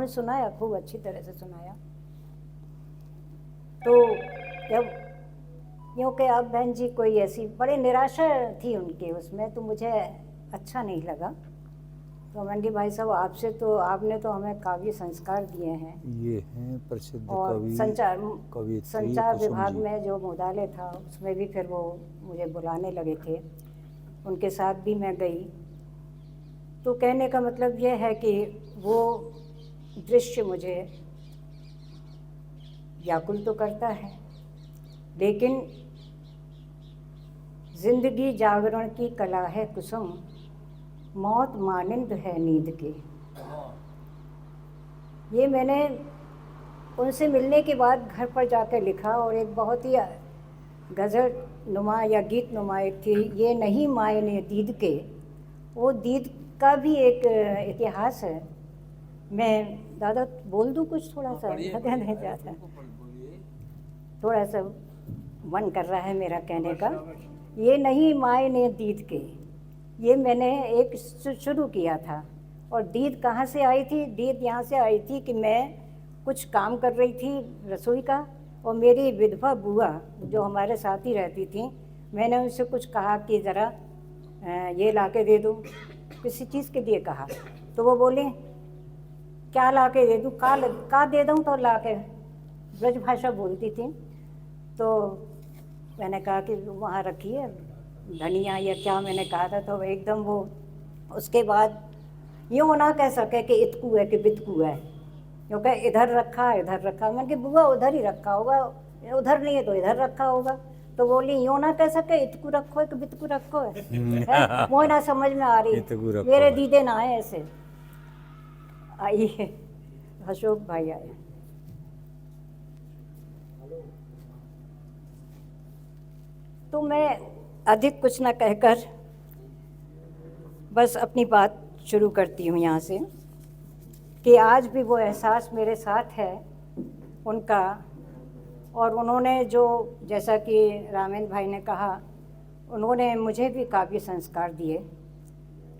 उन्होंने सुनाया, खूब अच्छी तरह से सुनाया। तो जब यूँ कि अब बहन जी कोई ऐसी बड़ी निराशा थी उनके उसमें, तो मुझे अच्छा नहीं लगा। तो मैंने कहा भाई साहब आपसे तो आपने तो हमें काव्य संस्कार दिए हैं। ये हैं प्रसिद्ध और कवि कवियत्री संचार कुसुम विभाग जी। में जो मुदाले था उसमें भी फिर वो मुझे बुलाने लगे थे, उनके साथ भी मैं गई। तो कहने का मतलब ये है कि वो दृश्य मुझे व्याकुल तो करता है, लेकिन जिंदगी जागरण की कला है कुसुम, मौत मानिंद है नींद के। ये मैंने उनसे मिलने के बाद घर पर जाकर लिखा, और एक बहुत ही गज़ल नुमा या गीत नुमा एक थी, ये नहीं मायने दीद के। वो दीद का भी एक इतिहास है। मैं दादा बोल दूँ कुछ थोड़ा सा? लगा नहीं जाता, थोड़ा सा मन कर रहा है मेरा कहने का। ये नहीं मायने दीद के, ये मैंने एक शुरू किया था। और दीद कहाँ से आई थी? दीद यहाँ से आई थी कि मैं कुछ काम कर रही थी रसोई का, और मेरी विधवा बुआ जो हमारे साथ ही रहती थी, मैंने उनसे कुछ कहा कि ज़रा ये ला के दे दो, किसी चीज़ के लिए कहा। तो वो बोले क्या ला के दे दूँ? का दे दूँ? तो ला के, ब्रज भाषा बोलती थी। तो मैंने कहा कि वहाँ रखिए धनिया या क्या मैंने कहा था। तो एकदम वो उसके बाद यूँ ना कह सके कि इतकू है कि बितकू है, क्योंकि इधर रखा इधर रखा। मैंने कि बुआ उधर ही रखा होगा, उधर नहीं है तो इधर रखा होगा। तो बोली यूँ ना कह सके इतकू रखो है कि बितकू रखो है। वो ना समझ में आ रही, मेरे दीदे ना है ऐसे। आइए अशोक भाई आए। तो मैं अधिक कुछ ना कहकर बस अपनी बात शुरू करती हूँ यहाँ से, कि आज भी वो एहसास मेरे साथ है उनका। और उन्होंने जो, जैसा कि रामेंद्र भाई ने कहा, उन्होंने मुझे भी काव्य संस्कार दिए।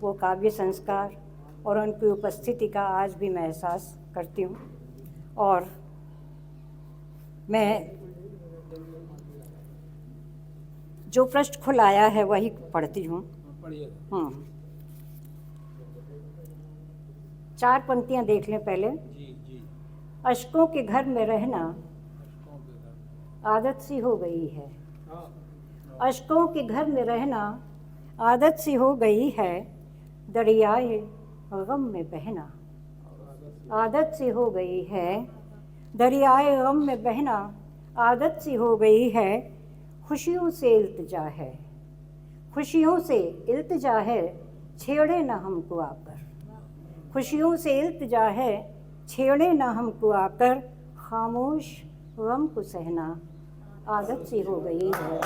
वो काव्य संस्कार और उनकी उपस्थिति का आज भी मैं एहसास करती हूँ। और मैं जो पृष्ठ खुलाया है वही पढ़ती हूँ। 4 पंक्तियाँ देख लें पहले। अशकों के घर में रहना आदत सी हो गई है। अशकों के घर में रहना आदत सी हो गई है, दरियाए गम में बहना आदत सी हो गई है, दरियाए गम में बहना आदत सी हो गई है। खुशियों से इल्तिजा है, खुशियों से इल्तिजा है, छेड़े ना हमको आकर। खुशियों से इल्तिजा है, छेड़े ना हमको आकर। खामोश गम को सहना आदत सी हो गई है,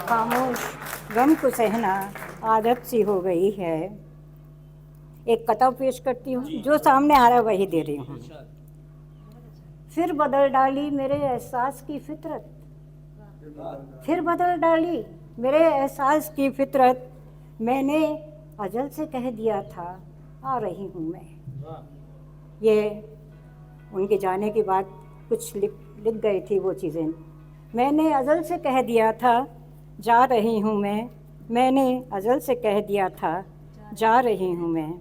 खामोश गम को सहना आदत सी हो गई है। एक कथा पेश करती हूँ, जो सामने आ रहा है वही दे रही हूँ। फिर बदल डाली मेरे एहसास की फितरत, फिर बदल डाली मेरे एहसास की फितरत। मैंने अजल से कह दिया था आ रही हूँ मैं। ये उनके जाने के बाद कुछ लिख गई थी वो चीज़ें। मैंने अजल से कह दिया था जा रही हूँ मैं, मैंने अजल से कह दिया था जा रही हूँ मैं।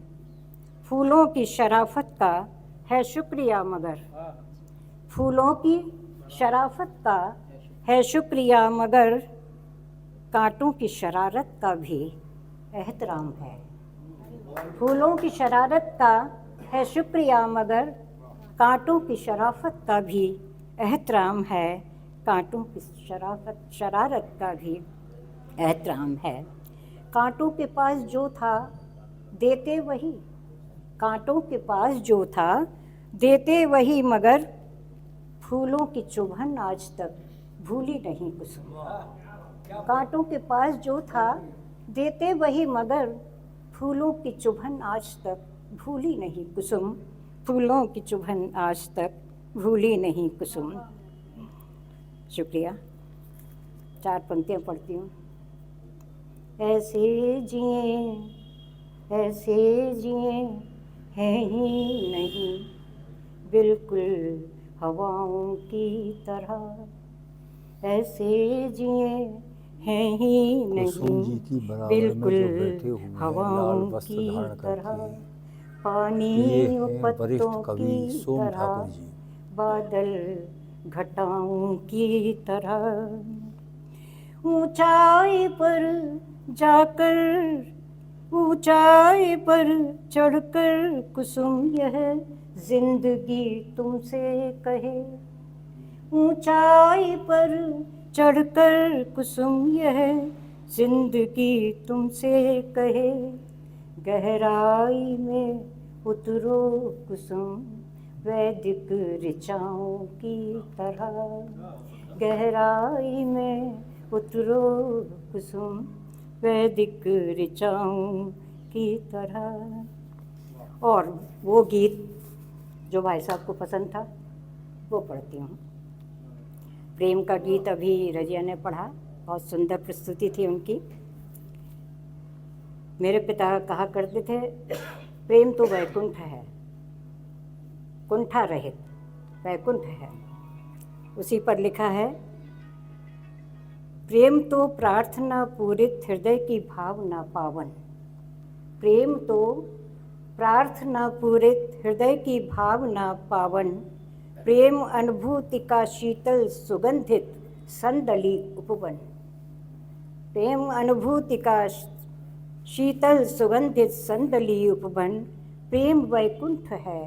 फूलों की शराफत का है शुक्रिया मगर, फूलों की शराफत का है शुक्रिया मगर, कांटों की शरारत का भी एहतराम है। फूलों की शरारत का है शुक्रिया मगर, कांटों की शराफत का भी एहतराम है। कांटों की शरारत का भी एहतराम है। कांटों के पास जो था देते वही, कांटों के पास जो था देते वही, मगर फूलों की चुभन आज तक भूली नहीं कुसुम। कांटों के पास जो था देते वही, मगर फूलों की चुभन आज तक भूली नहीं कुसुम। फूलों की चुभन आज तक भूली नहीं कुसुम। शुक्रिया। 4 पंक्तियाँ पढ़ती हूँ। ऐसे जिए हैं ही नहीं बिल्कुल हवाओं की तरह, ऐसे जिए हैं ही कुसुम जी नहीं की बराबर में बिल्कुल जो बैठे हुए हैं लाल हवाओं वस्त्र की धारण तरह, करके, पानी ये व हैं पत्तों वरिष्ठ कवि की सोम तरह, ठाकुर जी। बादल घटाओं की तरह, ऊंचाई पर जाकर, ऊंचाई पर चढ़कर कुसुम यह जिंदगी तुमसे कहे, ऊंचाई पर चढ़कर कुसुम यह जिंदगी तुमसे कहे, गहराई में उतरो कुसुम वैदिक ऋचाओं की तरह, गहराई में उतरो कुसुम वैदिक ऋचाओं की तरह। और वो गीत जो भाई साहब को पसंद था वो पढ़ती हूँ। प्रेम का गीत अभी रजिया ने पढ़ा, बहुत सुंदर प्रस्तुति थी उनकी। मेरे पिता कहा करते थे, प्रेम तो वैकुंठ है, कुंठा रहित वैकुंठ है। उसी पर लिखा है, प्रेम तो प्रार्थना पूरित हृदय की भावना पावन, प्रेम तो प्रार्थना पूरित हृदय की भावना पावन, प्रेम अनुभूति का शीतल सुगंधित संदली उपवन, प्रेम अनुभूति का शीतल सुगंधित संदली उपवन, प्रेम वैकुंठ है,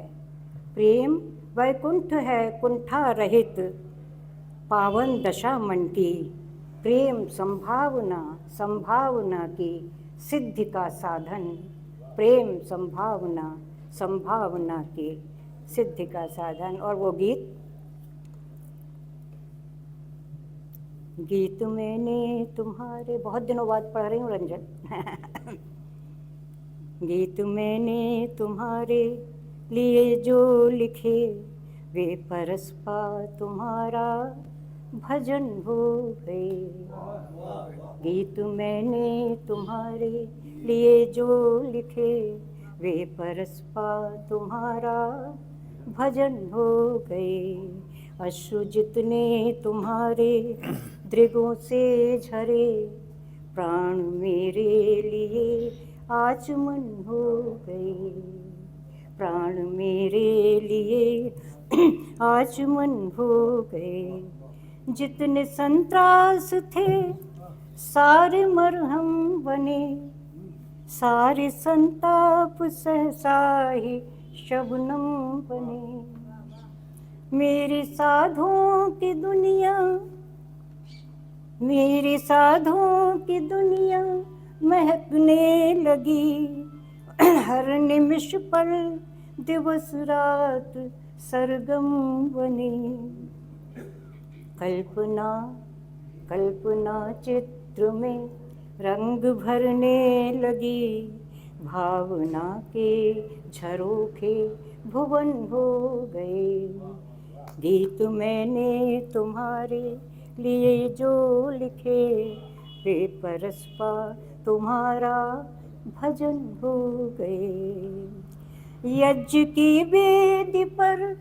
प्रेम वैकुंठ है कुंठा रहित पावन दशा मन की, प्रेम संभावना संभावना की सिद्धि का साधन, प्रेम संभावना संभावना की सिद्धि का साधन। और वो गीत, गीत मैंने तुम्हारे, बहुत दिनों बाद पढ़ रही हूँ रंजन गीत मैंने तुम्हारे लिए जो लिखे, वे परस्पा तुम्हारा भजन हो गए, गीत मैंने तुम्हारे लिए जो लिखे, वे परस्पा तुम्हारा भजन हो गए, अश्रु जितने तुम्हारे दृगों से झरे, प्राण मेरे लिए आचमन हो गए, प्राण मेरे लिए आचमन हो गए, जितने संत्रास थे सारे मरहम बने, सारे संताप सहसा ही शबनम बने, मेरी साधुओं की दुनिया, मेरी साधुओं की दुनिया महकने लगी, हर निमिष पल दिवस रात सरगम बने, कल्पना कल्पना चित्र में रंग भरने लगी, भावना के झरोखे भुवन हो गए, गीत मैंने तुम्हारे लिए जो लिखे, वे परस्पा तुम्हारा भजन हो गए, यज्ञ की वेदी पर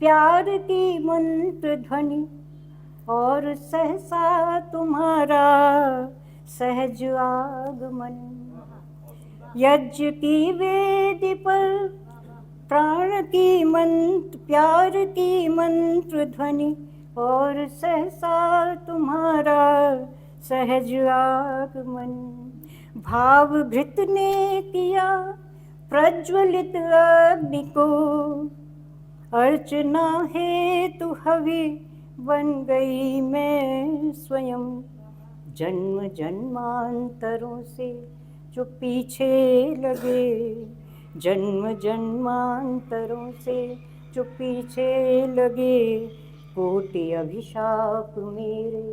प्यार की मंत्र ध्वनि, और सहसा तुम्हारा सहज आगमन, यज्ञ की वेदी पर प्राण की मंत्र, प्यार की मंत्र ध्वनि, और सहसा तुम्हारा सहज आगमन, भाव घृत ने किया प्रज्वलित अग्नि को, अर्चना हेतु हवि बन गई मैं स्वयं, जन्म जन्मांतरों से जो पीछे लगे, जन्म जन्मांतरों से जो पीछे लगे, कोटि अभिशाप मेरे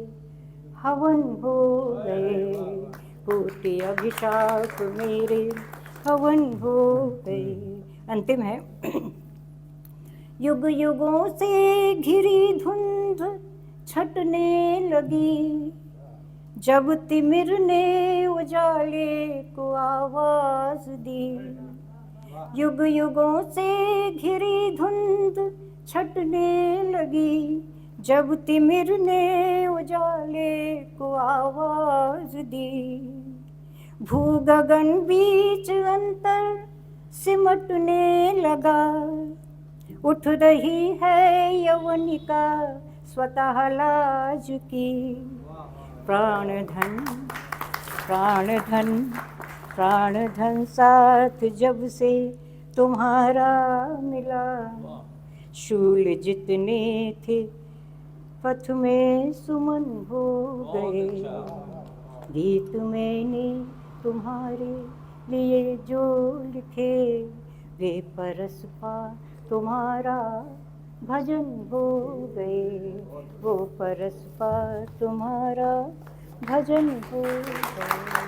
हवन हो गए, कोटि अभिशाप मेरे हवन हो गए। अंतिम है, युग युगों से घिरी धुंध छटने लगी, जब तिमिर ने उजाले को आवाज दी, युग युगों से घिरी धुंध छटने लगी, जब तिमिर ने उजाले को आवाज दी। भू गगन बीच अंतर सिमटने लगा, उठ रही है यवनिका स्वतः लाज की। प्राण धन प्राण धन प्राण धन साथ जब से तुम्हारा मिला, शूल जितने थे पथ में सुमन हो गए। गीत मैंने तुम्हारे लिए जो लिखे, वे परस्पा तुम्हारा भजन हो गए। वो परस्पा तुम्हारा भजन हो गए।